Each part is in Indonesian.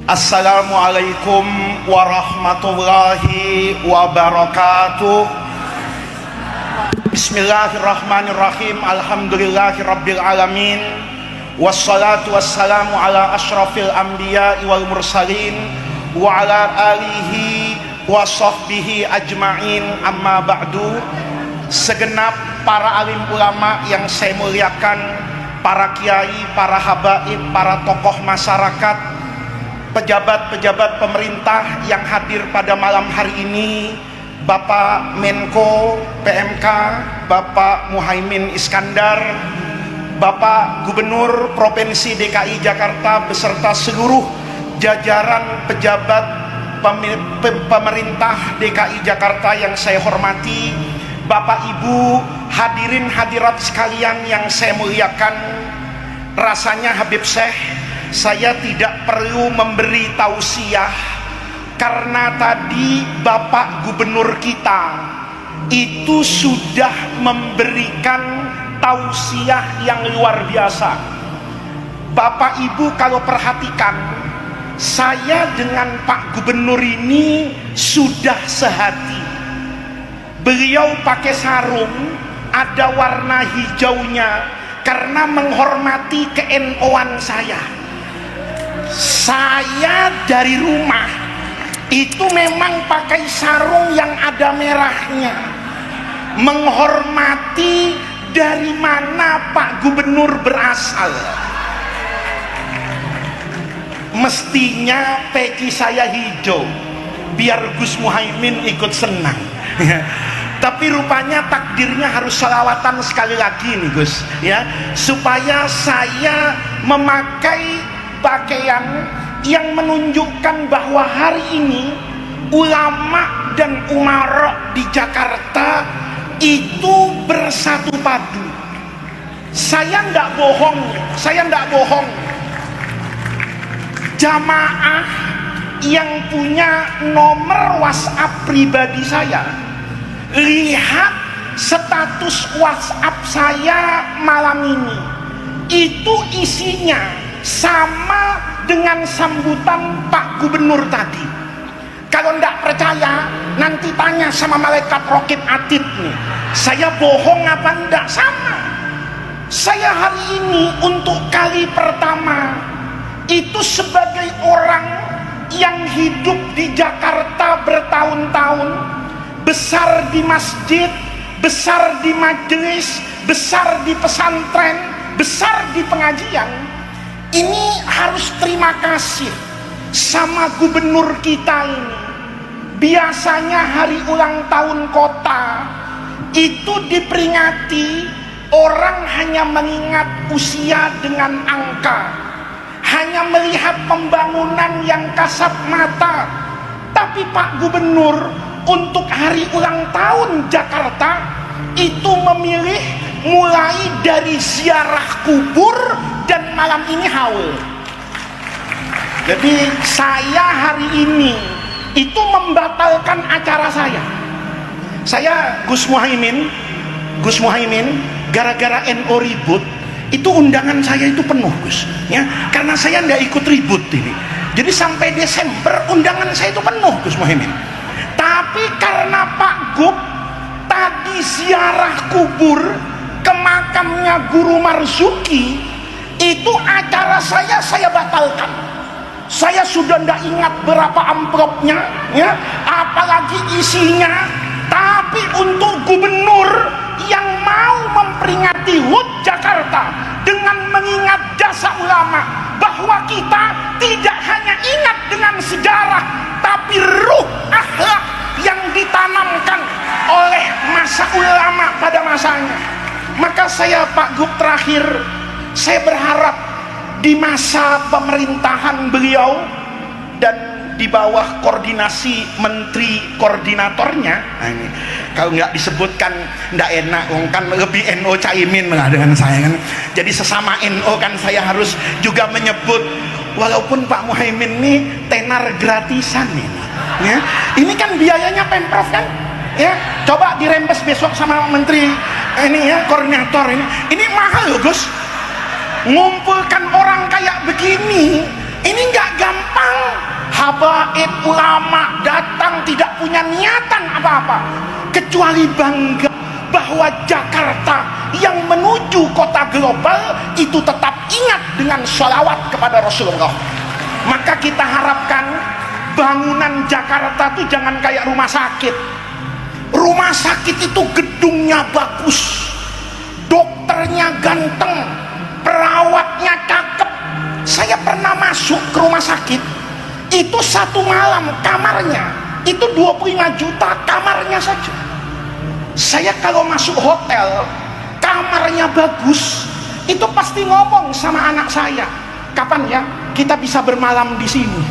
Assalamualaikum warahmatullahi wabarakatuh. Bismillahirrahmanirrahim. Alhamdulillahirabbil alamin. Wassalatu wassalamu ala asyrafil anbiya'i wal mursalin wa ala alihi wa sahbihi ajma'in, amma ba'du. Segenap para alim ulama yang saya muliakan, para kiai, para habaib, para tokoh masyarakat, pejabat-pejabat pemerintah yang hadir pada malam hari ini, Bapak Menko PMK, Bapak Muhaimin Iskandar, Bapak Gubernur Provinsi DKI Jakarta beserta seluruh jajaran pejabat pemerintah DKI Jakarta yang saya hormati, Bapak Ibu hadirin hadirat sekalian yang saya muliakan. Rasanya Habib Syekh, saya tidak perlu memberi tausiah karena tadi Bapak Gubernur kita itu sudah memberikan tausiah yang luar biasa. Bapak Ibu kalau perhatikan, saya dengan Pak Gubernur ini sudah sehati. Beliau pakai sarung ada warna hijaunya karena menghormati ke-NO-an saya. Saya dari rumah itu memang pakai sarung yang ada merahnya, menghormati dari mana Pak Gubernur berasal. Mestinya peci saya hijau biar Gus Muhaimin ikut senang. Tapi rupanya takdirnya harus selawatan sekali lagi nih Gus, ya, supaya saya memakai pakaian yang menunjukkan bahwa hari ini ulama dan umarok di Jakarta itu bersatu padu. Saya ndak bohong. Jamaah yang punya nomor WhatsApp pribadi saya, lihat status WhatsApp saya malam ini, itu isinya sama dengan sambutan Pak Gubernur tadi. Kalau ndak percaya, nanti tanya sama malaikat Rokib Atid nih, saya bohong apa ndak? Sama. Saya hari ini untuk kali pertama itu sebagai orang yang hidup di Jakarta bertahun-tahun, besar di masjid, besar di majelis, besar di pesantren, besar di pengajian. Ini harus terima kasih sama gubernur kita ini. Biasanya hari ulang tahun kota itu diperingati, orang hanya mengingat usia dengan angka, hanya melihat pembangunan yang kasat mata. Tapi Pak Gubernur untuk hari ulang tahun Jakarta itu memilih mulai dari ziarah kubur dan malam ini haul. Jadi saya hari ini itu membatalkan acara saya. Gus Muhaimin gara-gara NO ribut, itu undangan saya itu penuh Gus, ya, karena saya nggak ikut ribut ini. Jadi sampai Desember undangan saya itu penuh Gus Muhaimin. Tapi karena Pak Gub tadi ziarah kubur ke makamnya Guru Marzuki, itu acara saya batalkan. Saya sudah ndak ingat berapa amplopnya, ya, apalagi isinya. Tapi untuk gubernur yang mau memperingati HUT Jakarta dengan mengingat jasa ulama, bahwa kita tidak hanya ingat dengan sejarah, tapi ruh akhlak yang ditanamkan oleh masa ulama pada masanya. Maka saya Pak Gub terakhir, saya berharap di masa pemerintahan beliau dan di bawah koordinasi menteri koordinatornya, nah ini kalau nggak disebutkan nggak enak, kan lebih NO Caimin lah dengan saya kan. Jadi sesama NO kan saya harus juga menyebut, walaupun Pak Muhaimin ini tenar gratisan ini, ya. Ini kan biayanya Pemprov kan, ya. Coba dirembes besok sama menteri ini, ya, koordinator ini mahal loh Gus. Ngumpulkan orang kayak begini ini nggak gampang. kecuali bangga bahwa Jakarta yang menuju kota global itu tetap ingat dengan sholawat kepada Rasulullah. Maka kita harapkan bangunan Jakarta itu jangan kayak rumah sakit. Rumah sakit itu gedungnya bagus, dokternya ganteng, perawatnya cakep. Saya pernah masuk ke rumah sakit, itu satu malam kamarnya itu 25 juta kamarnya saja. Saya kalau masuk hotel kamarnya bagus, itu pasti ngomong sama anak saya, kapan ya kita bisa bermalam di sini.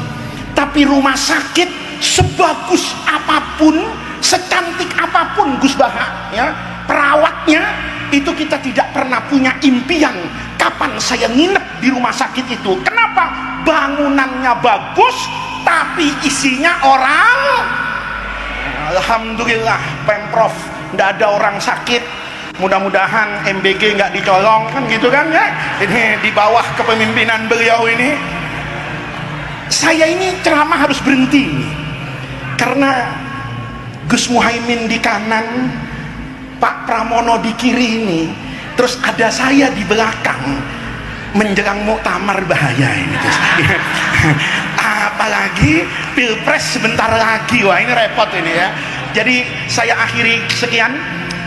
Tapi rumah sakit sebagus apapun, secantik apapun Gus Baha, ya, perawatnya itu kita tidak pernah punya impian kapan saya nginep di rumah sakit itu. Kenapa? Bangunannya bagus tapi isinya orang. Alhamdulillah Pemprov tidak ada orang sakit. Mudah-mudahan MBG nggak dicolong kan gitu kan ya. Ini di bawah kepemimpinan beliau ini. Saya ini ceramah harus berhenti karena Gus Muhaimin di kanan, Pak Pramono di kiri ini, terus ada saya di belakang. Menjelang muktamar bahaya ini Gus. Apalagi pilpres sebentar lagi, wah ini repot ini ya. Jadi saya akhiri sekian.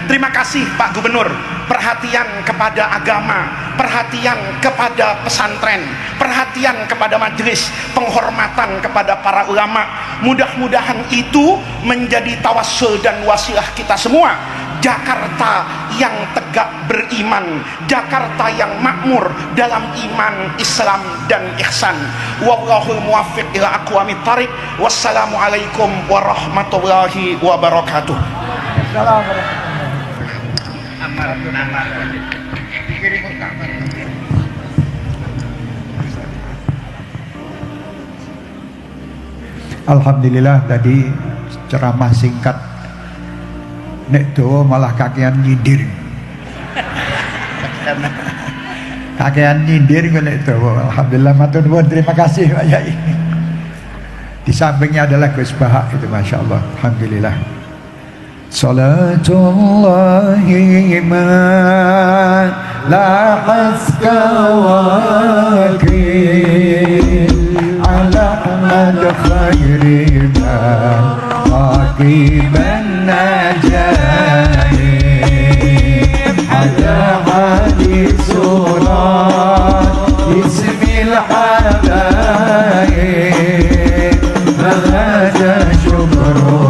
Terima kasih Pak Gubernur, perhatian kepada agama, perhatian kepada pesantren, perhatian kepada majelis, penghormatan kepada para ulama. Mudah-mudahan itu menjadi tawassul dan wasilah kita semua. Jakarta yang tegak beriman, Jakarta yang makmur dalam iman, Islam dan ihsan. Wallahul muwaffiq ila aqwamit thariq. Wassalamualaikum warahmatullahi wabarakatuh. Assalamualaikum. Alhamdulillah tadi ceramah singkat, nek dawa malah kakean nyindir. Kakean nyindir nek dawa. Alhamdulillah matur nuwun, terima kasih Pak Yai. Di sampingnya adalah Gus Bahak itu, masya Allah. Alhamdulillah. Salatullahi ma la haskawaki ala ahmad khairi man raqiban najai ala hadis surat ismil habaib maghada syukru